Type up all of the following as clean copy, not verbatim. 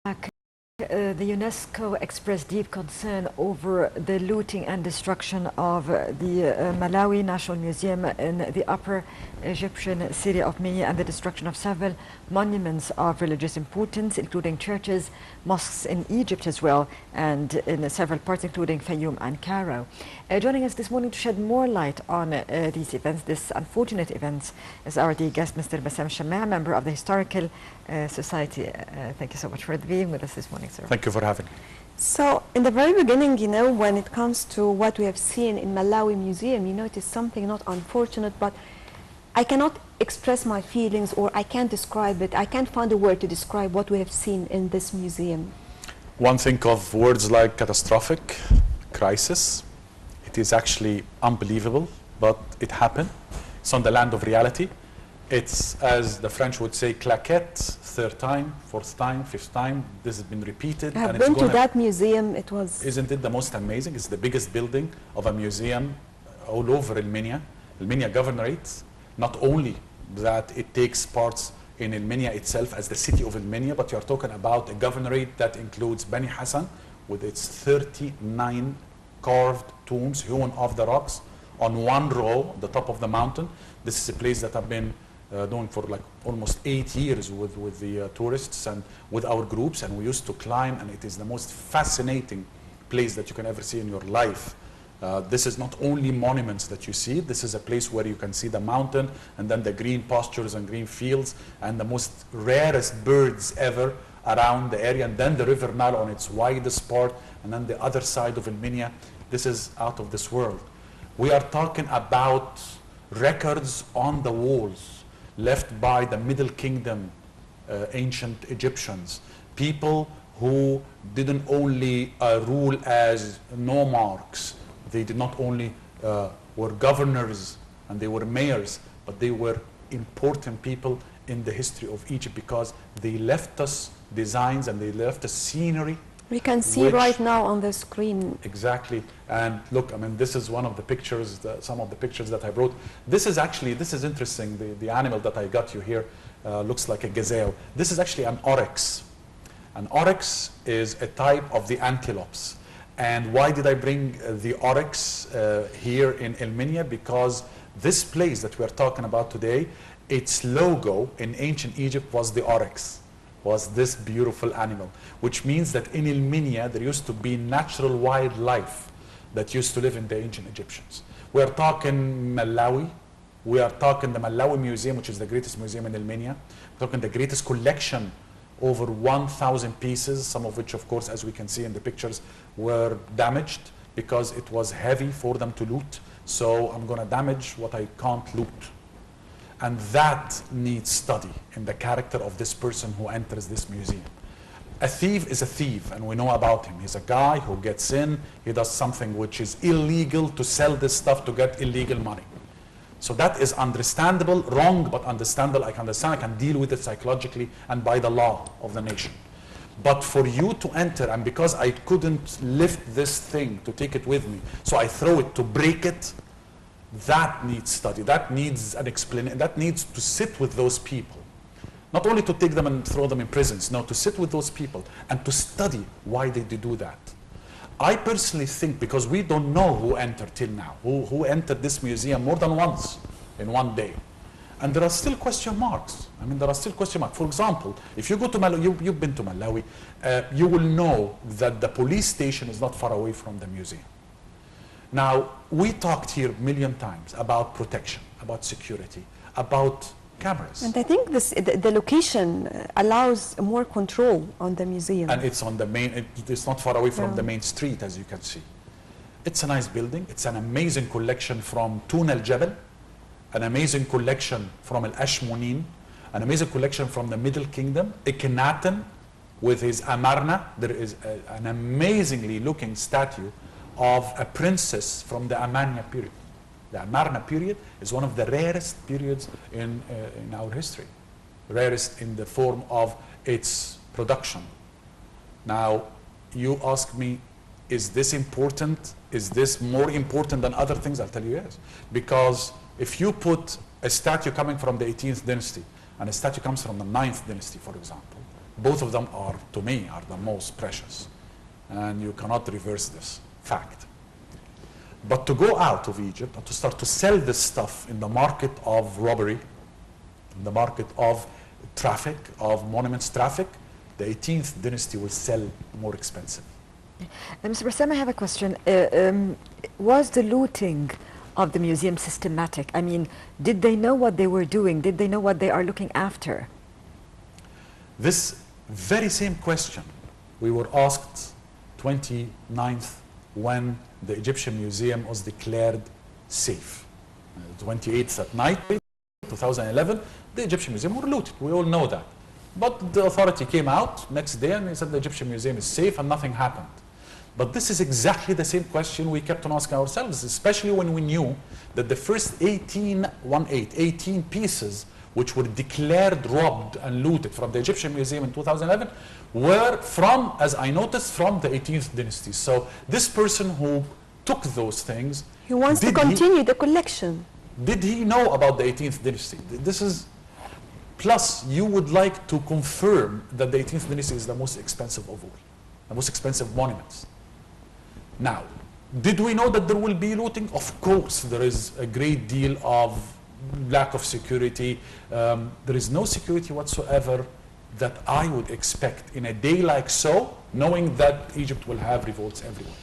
The UNESCO expressed deep concern over the looting and destruction of the Malawi National Museum in the Upper Egyptian city of Minya, and the destruction of several monuments of religious importance, including churches, mosques in Egypt as well, and in several parts, including Fayoum and Cairo. Joining us this morning to shed more light on these events, this unfortunate events, is our dear guest, Mr. Bsam الشماع, member of the Historical Society. Thank you so much for being with us this morning, sir. Thank you for having me. So, in the very beginning, when it comes to what we have seen in Malawi Museum, it is something not unfortunate, but I cannot express my feelings, or I can't describe it. I can't find a word to describe what we have seen in this museum. One think of words like catastrophic, crisis. It is actually unbelievable, but it happened. It's on the land of reality. It's, as the French would say, claquette, third time, fourth time, fifth time. This has been repeated. I have been to that museum. It was... Isn't it the most amazing? It's the biggest building of a museum all over El Minya Governorate. Not only that it takes parts in El Minya itself as the city of El Minya, but you're talking about a governorate that includes Bani Hassan with its 39 carved tombs hewn off the rocks on one row, the top of the mountain. This is a place that I've been doing for like almost 8 years with the tourists and with our groups, and we used to climb, and it is the most fascinating place that you can ever see in your life. This is not only monuments that you see, this is a place where you can see the mountain and then the green pastures and green fields and the most rarest birds ever around the area, and then the River Nile on its widest part, and then the other side of El Minya. This is out of this world. We are talking about records on the walls left by the Middle Kingdom, ancient Egyptians, people who didn't only rule as nomarchs. They did not only were governors and they were mayors, but they were important people in the history of Egypt, because they left us designs and they left us scenery. We can see right now on the screen. Exactly. And look, I mean, this is one of the pictures, some of the pictures that I brought. This is actually, this is interesting. The animal that I got you here looks like a gazelle. This is actually an oryx. An oryx is a type of the antelopes. And why did I bring the oryx here in El Minya? Because this place that we're talking about today, its logo in ancient Egypt was the oryx, was this beautiful animal, which means that in El Minya there used to be natural wildlife that used to live in the ancient Egyptians. We are talking Malawi, we are talking the Malawi Museum, which is the greatest museum in El Minya. We're talking the greatest collection, over 1,000 pieces, some of which, of course, as we can see in the pictures, were damaged because it was heavy for them to loot. So I'm going to damage what I can't loot. And that needs study in the character of this person who enters this museum. A thief is a thief, and we know about him. He's a guy who gets in, he does something which is illegal to sell this stuff to get illegal money. So that is understandable, wrong, but understandable. I can understand, I can deal with it psychologically and by the law of the nation. But for you to enter, and because I couldn't lift this thing to take it with me, so I throw it to break it, that needs study, that needs an explanation, that needs to sit with those people. Not only to take them and throw them in prisons, no, to sit with those people and to study why they do that. I personally think, because we don't know who entered till now, who entered this museum more than once in one day. And there are still question marks. I mean, there are still question marks. For example, if you go to Malawi, you've been to Malawi, you will know that the police station is not far away from the museum. Now, we talked here a million times about protection, about security, about cameras. And I think the location allows more control on the museum. And it's on the main, it's not far away from the main street, as you can see. It's a nice building. It's an amazing collection from Tun al-Jabal, an amazing collection from Al-Ashmunin, an amazing collection from the Middle Kingdom. Akhenaten with his Amarna. There is an amazingly looking statue of a princess from the Amarna period. The Amarna period is one of the rarest periods in our history, rarest in the form of its production. Now, you ask me, is this important? Is this more important than other things? I'll tell you yes. Because if you put a statue coming from the 18th dynasty and a statue comes from the 9th dynasty, for example, both of them are, to me, are the most precious. And you cannot reverse this fact. But to go out of Egypt and to start to sell this stuff in the market of robbery, in the market of traffic, of monuments traffic, the 18th dynasty will sell more expensive. Mr. Bessam, I have a question. Was the looting of the museum systematic? I mean, did they know what they were doing? Did they know what they are looking after? This very same question we were asked 29th when the Egyptian Museum was declared safe. 28th at night, 2011, the Egyptian Museum were looted. We all know that. But the authority came out next day and they said the Egyptian Museum is safe and nothing happened. But this is exactly the same question we kept on asking ourselves, especially when we knew that the first 18 pieces which were declared robbed and looted from the Egyptian Museum in 2011 were from, as I noticed, from the 18th dynasty. So this person who took those things, he wants to continue the collection. Did he know about the 18th dynasty? This is, plus you would like to confirm that the 18th dynasty is the most expensive of all, the most expensive monuments. Now, did we know that there will be looting? Of course, there is a great deal of lack of security. There is no security whatsoever that I would expect in a day like so, knowing that Egypt will have revolts everywhere.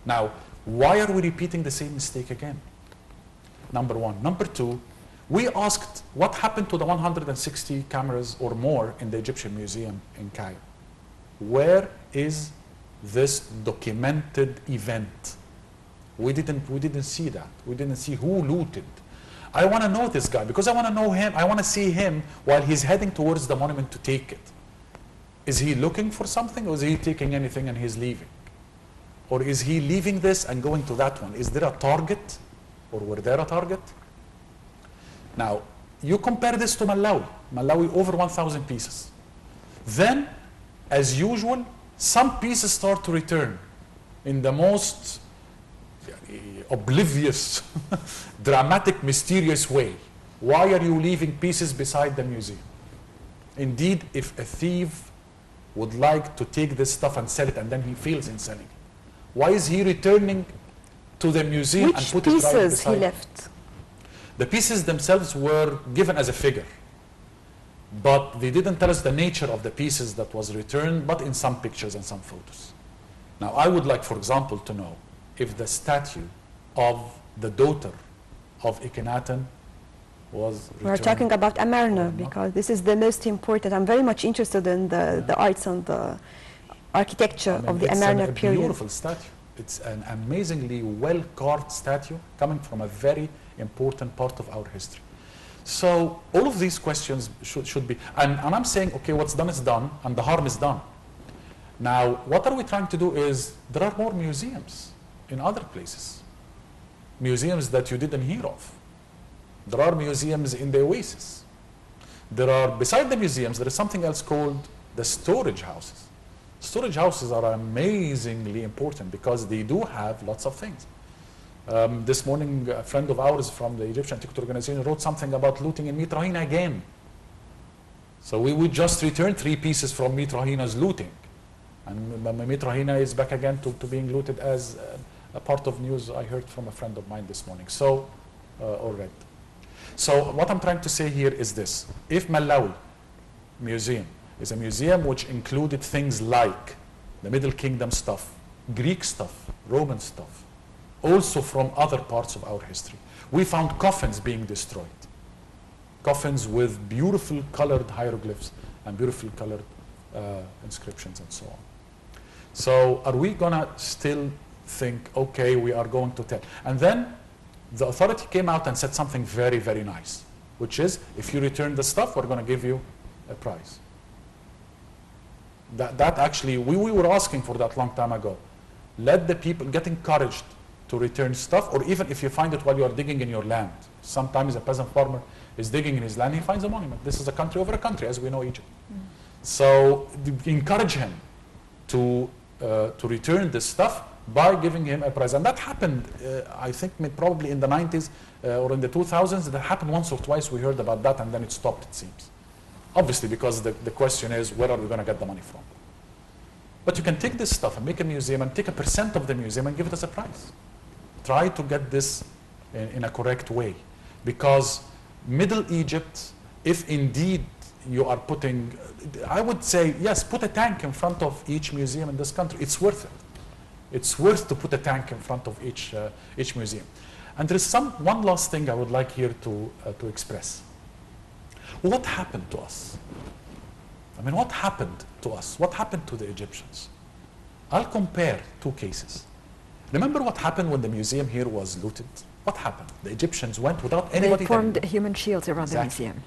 Now, why are we repeating the same mistake again? Number one. Number two, we asked what happened to the 160 cameras or more in the Egyptian Museum in Cairo. Where is this documented event? We didn't see that. We didn't see who looted. I want to know this guy because I want to know him. I want to see him while he's heading towards the monument to take it. Is he looking for something or is he taking anything and he's leaving? Or is he leaving this and going to that one? Is there a target or were there a target? Now, you compare this to Malawi. Malawi over 1,000 pieces. Then, as usual, some pieces start to return in the most oblivious, dramatic, mysterious way. Why are you leaving pieces beside the museum? Indeed, if a thief would like to take this stuff and sell it and then he fails in selling it, why is he returning to the museum and put it right beside? Which pieces he left? The pieces themselves were given as a figure, but they didn't tell us the nature of the pieces that was returned, but in some pictures and some photos. Now, I would like, for example, to know if the statue of the daughter of Akhenaten was returned. We're talking about Amarna because this is the most important. I'm very much interested in the arts and the architecture of the Amarna period. It's a beautiful statue. It's an amazingly well-carved statue coming from a very important part of our history. So all of these questions should be, and I'm saying, okay, what's done is done, and the harm is done. Now, what are we trying to do is, there are more museums in other places. Museums that you didn't hear of. There are museums in the oasis. There are, beside the museums, there is something else called the storage houses. Storage houses are amazingly important because they do have lots of things. This morning, a friend of ours from the Egyptian Antiquity Organization wrote something about looting in Mitrahina again. So we would just return 3 pieces from Mitrahina's looting. And Mitrahina is back again to being looted as a part of news I heard from a friend of mine this morning. So, or read. So what I'm trying to say here is this. If Malawi Museum is a museum which included things like the Middle Kingdom stuff, Greek stuff, Roman stuff, also from other parts of our history. We found coffins being destroyed. Coffins with beautiful colored hieroglyphs and beautiful colored inscriptions and so on. So are we gonna still think, okay, we are going to tell? And then the authority came out and said something very, very nice, which is, if you return the stuff, we're gonna give you a prize. That actually, we were asking for that long time ago. Let the people get encouraged to return stuff, or even if you find it while you are digging in your land. Sometimes a peasant farmer is digging in his land, he finds a monument. This is a country over a country, as we know Egypt. So encourage him to return this stuff by giving him a prize. And that happened, I think probably in the 90s or in the 2000s. That happened once or twice. We heard about that and then it stopped, it seems. obviously, because the question is, where are we going to get the money from? But you can take this stuff and make a museum and take a % of the museum and give it as a prize. Try to get this in a correct way. Because Middle Egypt, if indeed you are putting, I would say, yes, put a tank in front of each museum in this country. It's worth it. It's worth to put a tank in front of each museum. And there is one last thing I would like here to express. What happened to us? I mean, what happened to us? What happened to the Egyptians? I'll compare two cases. Remember what happened when the museum here was looted? What happened? The Egyptians went without anybody. They formed human shields around the museum.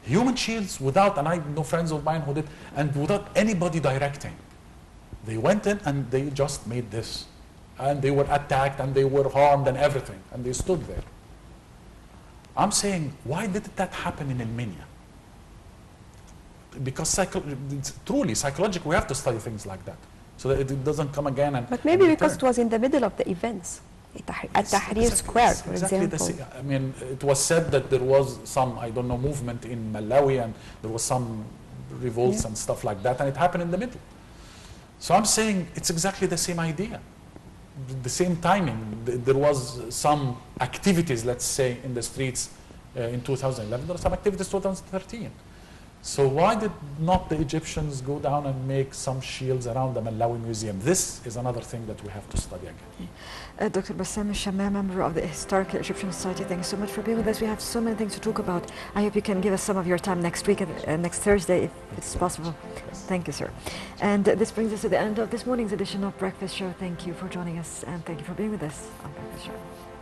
Human shields without, and I know friends of mine who did, and without anybody directing. They went in and they just made this. And they were attacked and they were harmed and everything. And they stood there. I'm saying, why did that happen in Elmenia? Because truly, psychologically, we have to study things like that. So that it doesn't come again and But maybe and because return. it was in the middle of the events. At Tahrir Square, for example. I mean, it was said that there was some, I don't know, movement in Malawi and there was some revolts and stuff like that, and it happened in the middle. So I'm saying it's exactly the same idea. The same timing. There was some activities, let's say, in the streets in 2011. There were some activities in 2013. So why did not the Egyptians go down and make some shields around the Malawi Museum? This is another thing that we have to study again. Dr. Bessam al-Shamma, member of the Historical Egyptian Society, thank you so much for being with us. We have so many things to talk about. I hope you can give us some of your time next week, next Thursday, if it's possible. Thank you, sir. And this brings us to the end of this morning's edition of Breakfast Show. Thank you for joining us, and thank you for being with us on Breakfast Show.